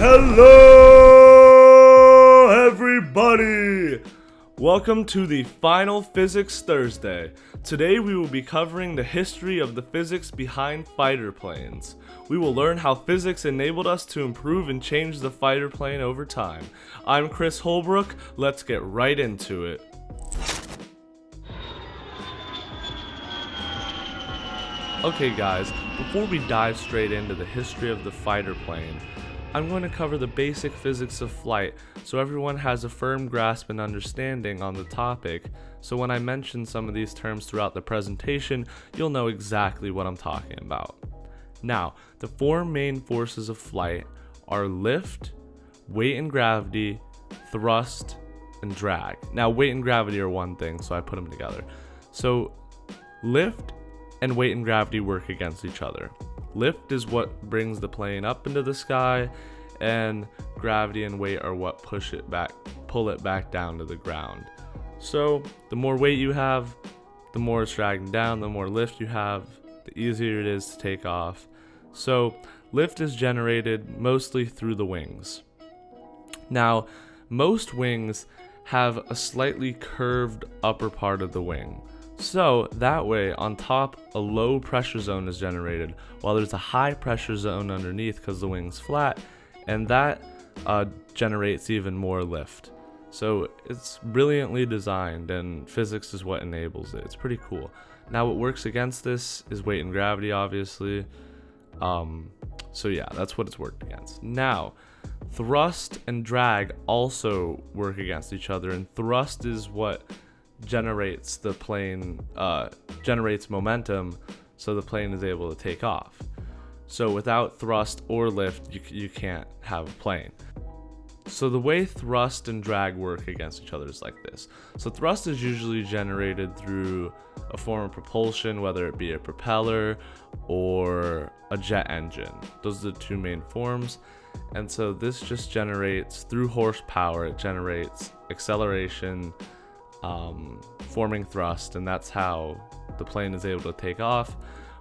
Hello, everybody! Welcome to the Final Physics Thursday. Today we will be covering the history of the physics behind fighter planes. We will learn how physics enabled us to improve and change the fighter plane over time. I'm Chris Holbrook. Let's get right into it. Okay guys, before we dive straight into the history of the fighter plane, I'm going to cover the basic physics of flight so everyone has a firm grasp and understanding on the topic, so when I mention some of these terms throughout the presentation, you'll know exactly what I'm talking about. Now, the four main forces of flight are lift, weight and gravity, thrust, and drag. Now, weight and gravity are one thing, so I put them together. So, lift and weight and gravity work against each other. Lift is what brings the plane up into the sky, and gravity and weight are what pull it back down to the ground. So the more weight you have, the more it's dragging down, the more lift you have, the easier it is to take off. So lift is generated mostly through the wings. Now, most wings have a slightly curved upper part of the wing. So that way, on top, a low pressure zone is generated, while there's a high pressure zone underneath because the wing's flat, and that generates even more lift. So it's brilliantly designed, and physics is what enables it. It's pretty cool. Now what works against this is weight and gravity, obviously. So yeah, that's what it's worked against. Now, thrust and drag also work against each other, and thrust is what generates the plane, generates momentum, so the plane is able to take off. So without thrust or lift, you can't have a plane. So the way thrust and drag work against each other is like this. So thrust is usually generated through a form of propulsion, whether it be a propeller or a jet engine. Those are the two main forms. And so this just generates, through horsepower, it generates acceleration, forming thrust, and that's how the plane is able to take off,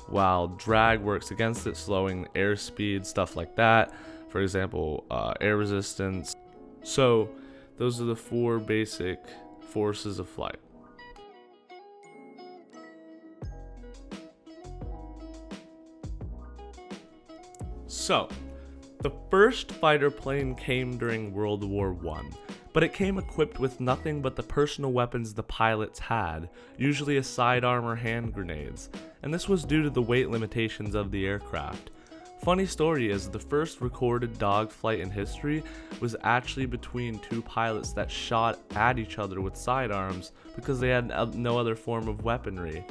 while drag works against it, slowing airspeed, stuff like that. For example, air resistance. So those are the four basic forces of flight. So the first fighter plane came during World War I. But it came equipped with nothing but the personal weapons the pilots had, usually a sidearm or hand grenades, and this was due to the weight limitations of the aircraft. Funny story is, the first recorded dogfight in history was actually between two pilots that shot at each other with sidearms because they had no other form of weaponry.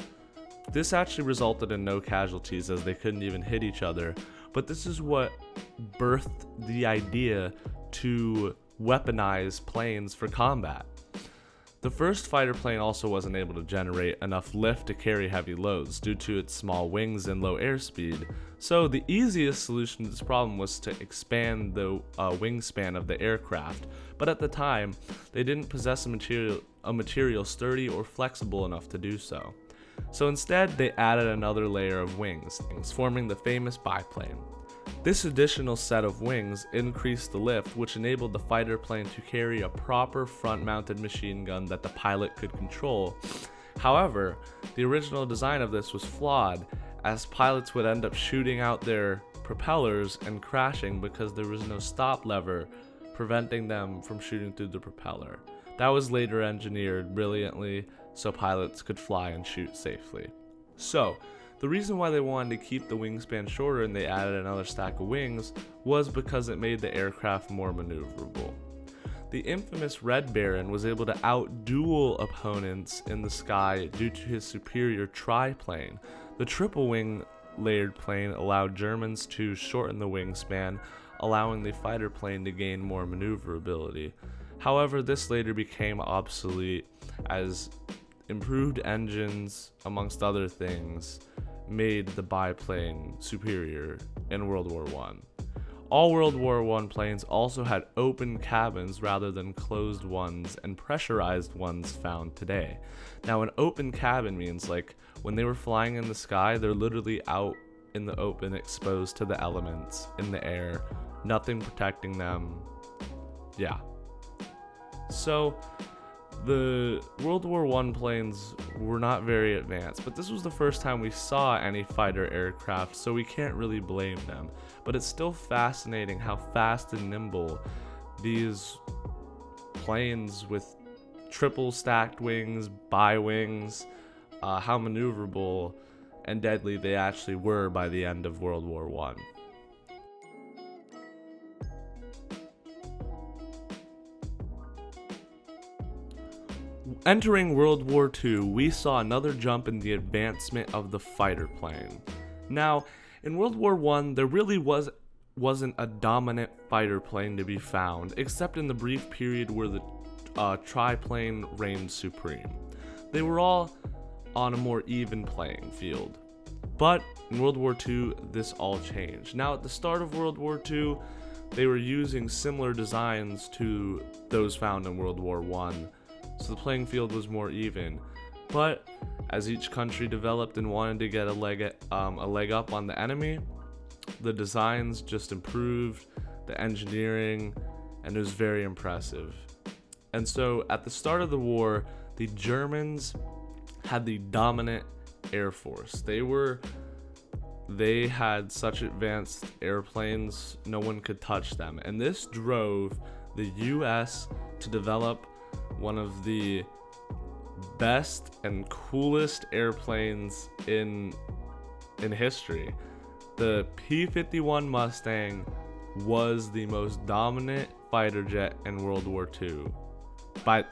This actually resulted in no casualties as they couldn't even hit each other, but this is what birthed the idea to weaponize planes for combat. The first fighter plane also wasn't able to generate enough lift to carry heavy loads due to its small wings and low airspeed, so the easiest solution to this problem was to expand the wingspan of the aircraft, but at the time, they didn't possess a material sturdy or flexible enough to do so. So instead, they added another layer of wings, forming the famous biplane. This additional set of wings increased the lift, which enabled the fighter plane to carry a proper front-mounted machine gun that the pilot could control. However, the original design of this was flawed, as pilots would end up shooting out their propellers and crashing because there was no stop lever preventing them from shooting through the propeller. That was later engineered brilliantly so pilots could fly and shoot safely. So, the reason why they wanted to keep the wingspan shorter and they added another stack of wings was because it made the aircraft more maneuverable. The infamous Red Baron was able to outduel opponents in the sky due to his superior triplane. The triple wing layered plane allowed Germans to shorten the wingspan, allowing the fighter plane to gain more maneuverability. However, this later became obsolete as improved engines, amongst other things, made the biplane superior in World War I. All World War I planes also had open cabins rather than closed ones and pressurized ones found today. Now, an open cabin means like when they were flying in the sky, they're literally out in the open, exposed to the elements in the air, nothing protecting them. Yeah. So the World War I planes were not very advanced, but this was the first time we saw any fighter aircraft, so we can't really blame them. But it's still fascinating how fast and nimble these planes with triple stacked wings, bi-wings, how maneuverable and deadly they actually were by the end of World War I. Entering World War II, we saw another jump in the advancement of the fighter plane. Now, in World War I, there really wasn't a dominant fighter plane to be found, except in the brief period where the triplane reigned supreme. They were all on a more even playing field. But in World War II, this all changed. Now, at the start of World War II, they were using similar designs to those found in World War I, so the playing field was more even. But as each country developed and wanted to get a leg up on the enemy, the designs just improved, the engineering, and it was very impressive. And so at the start of the war, the Germans had the dominant air force. They had such advanced airplanes, no one could touch them. And this drove the US to develop one of the best and coolest airplanes in history. The P-51 Mustang was the most dominant fighter jet in World War II,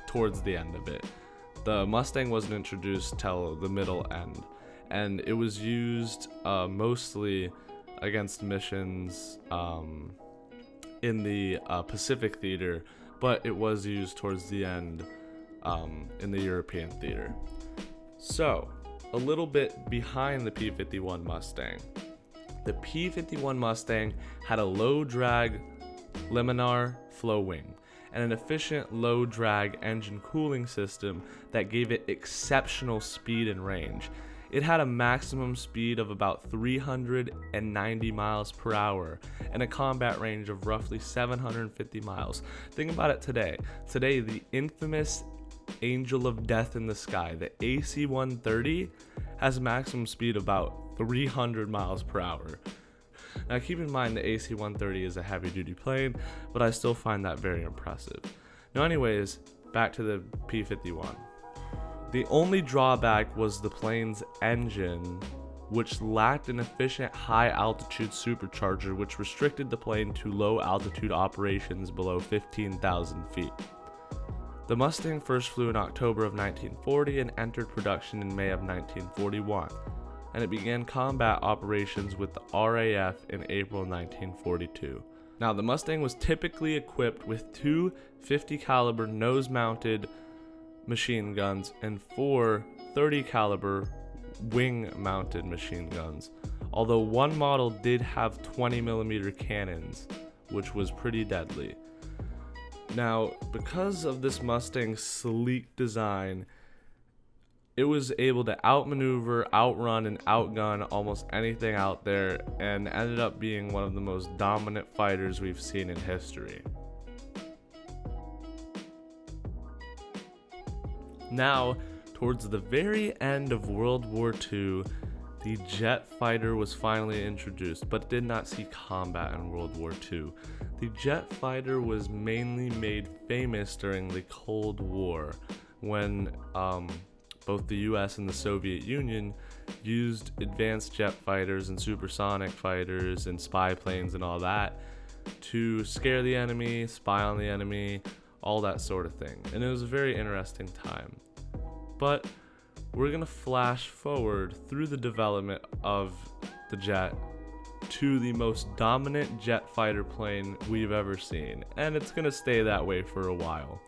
towards the end of it. The Mustang wasn't introduced till the middle end, and it was used mostly against missions in the Pacific theater, but it was used towards the end in the European theater. So, a little bit behind the P-51 Mustang. The P-51 Mustang had a low-drag laminar flow wing and an efficient low-drag engine cooling system that gave it exceptional speed and range. It had a maximum speed of about 390 miles per hour and a combat range of roughly 750 miles. Think about it today. Today, the infamous Angel of Death in the Sky, the AC-130, has a maximum speed of about 300 miles per hour. Now keep in mind the AC-130 is a heavy-duty plane, but I still find that very impressive. Now anyways, back to the P-51. The only drawback was the plane's engine, which lacked an efficient high-altitude supercharger, which restricted the plane to low-altitude operations below 15,000 feet. The Mustang first flew in October of 1940 and entered production in May of 1941, and it began combat operations with the RAF in April 1942. Now, the Mustang was typically equipped with two 50 caliber nose-mounted machine guns and four 30 caliber wing-mounted machine guns, although one model did have 20mm cannons, which was pretty deadly. Now, because of this Mustang's sleek design, it was able to outmaneuver, outrun, and outgun almost anything out there, and ended up being one of the most dominant fighters we've seen in history. Now, towards the very end of World War II, the jet fighter was finally introduced, but did not see combat in World War II. The jet fighter was mainly made famous during the Cold War, when both the US and the Soviet Union used advanced jet fighters and supersonic fighters and spy planes and all that to scare the enemy, spy on the enemy, all that sort of thing. And it was a very interesting time. But we're going to flash forward through the development of the jet to the most dominant jet fighter plane we've ever seen, and it's going to stay that way for a while.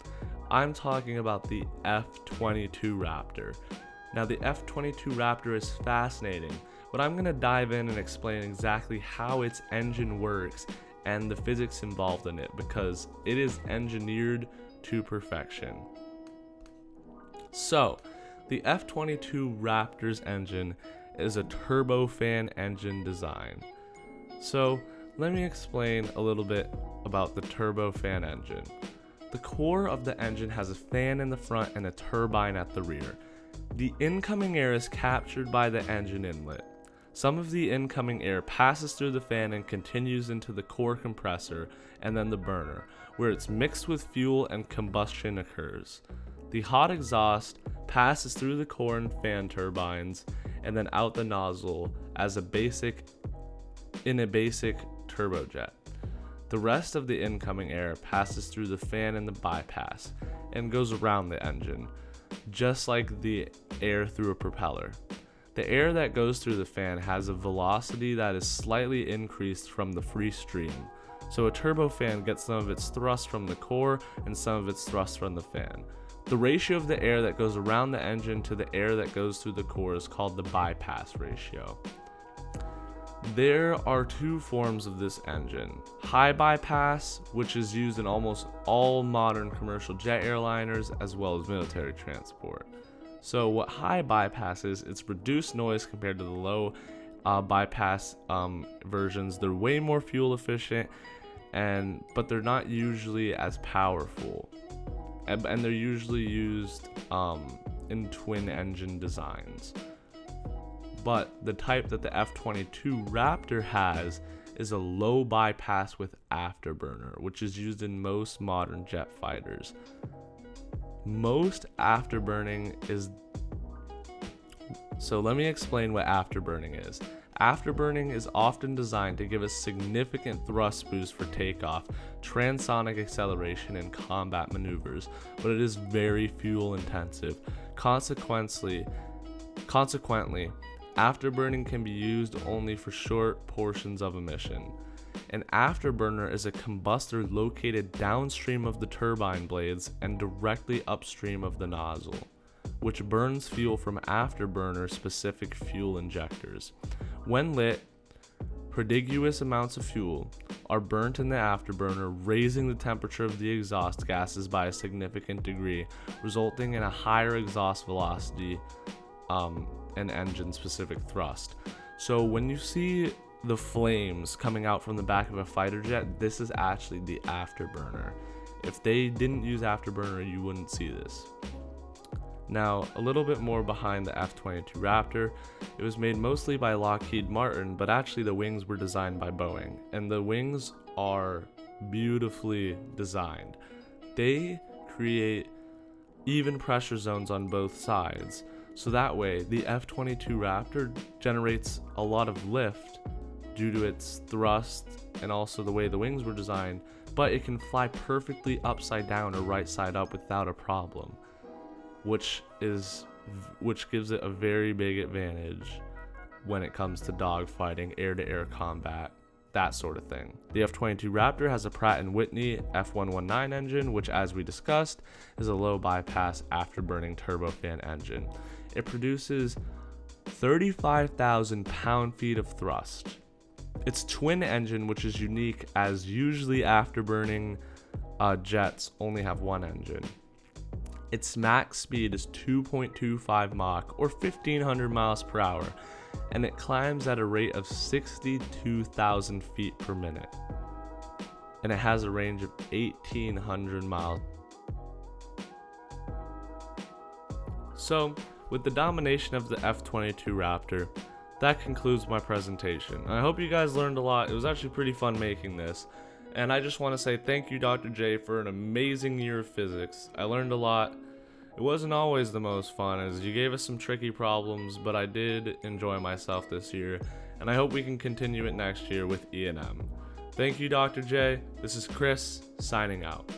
I'm talking about the F-22 Raptor. Now, the F-22 Raptor is fascinating, but I'm going to dive in and explain exactly how its engine works and the physics involved in it, because it is engineered to perfection. So, the F-22 Raptor's engine is a turbofan engine design. So, Let me explain a little bit about the turbofan engine. The core of the engine has a fan in the front and a turbine at the rear. The incoming air is captured by the engine inlet. Some of the incoming air passes through the fan and continues into the core compressor and then the burner, where it's mixed with fuel and combustion occurs. The hot exhaust passes through the core and fan turbines and then out the nozzle in a basic turbojet. The rest of the incoming air passes through the fan and the bypass and goes around the engine, just like the air through a propeller. The air that goes through the fan has a velocity that is slightly increased from the free stream, so a turbofan gets some of its thrust from the core and some of its thrust from the fan. The ratio of the air that goes around the engine to the air that goes through the core is called the bypass ratio. There are two forms of this engine: high bypass, which is used in almost all modern commercial jet airliners as well as military transport. So what high bypass is, it's reduced noise compared to the low bypass versions. They're way more fuel efficient, but they're not usually as powerful. And they're usually used in twin engine designs. But the type that the F-22 Raptor has is a low bypass with afterburner, which is used in most modern jet fighters. Most afterburning is... So let me explain what afterburning is. Afterburning is often designed to give a significant thrust boost for takeoff, transonic acceleration, and combat maneuvers, but it is very fuel intensive. Consequently, afterburning can be used only for short portions of a mission. An afterburner is a combustor located downstream of the turbine blades and directly upstream of the nozzle, which burns fuel from afterburner specific fuel injectors. When lit, prodigious amounts of fuel are burnt in the afterburner, raising the temperature of the exhaust gases by a significant degree, resulting in a higher exhaust velocity and engine specific thrust. So when you see the flames coming out from the back of a fighter jet, this is actually the afterburner. If they didn't use afterburner, you wouldn't see this. Now, a little bit more behind the F-22 Raptor. It was made mostly by Lockheed Martin, but actually the wings were designed by Boeing, and the wings are beautifully designed. They create even pressure zones on both sides, so that way the F-22 Raptor generates a lot of lift due to its thrust and also the way the wings were designed, but it can fly perfectly upside down or right side up without a problem, which gives it a very big advantage when it comes to dogfighting, air-to-air combat, that sort of thing. The F-22 Raptor has a Pratt & Whitney F119 engine, which, as we discussed, is a low bypass afterburning turbofan engine. It produces 35,000 pound-feet of thrust. Its twin engine, which is unique as usually afterburning jets only have one engine. Its max speed is 2.25 Mach or 1,500 miles per hour, and it climbs at a rate of 62,000 feet per minute. And it has a range of 1,800 miles. So, with the domination of the F-22 Raptor, that concludes my presentation. I hope you guys learned a lot. It was actually pretty fun making this. And I just want to say thank you, Dr. J, for an amazing year of physics. I learned a lot. It wasn't always the most fun, as you gave us some tricky problems, but I did enjoy myself this year, and I hope we can continue it next year with E&M. Thank you, Dr. J. This is Chris, signing out.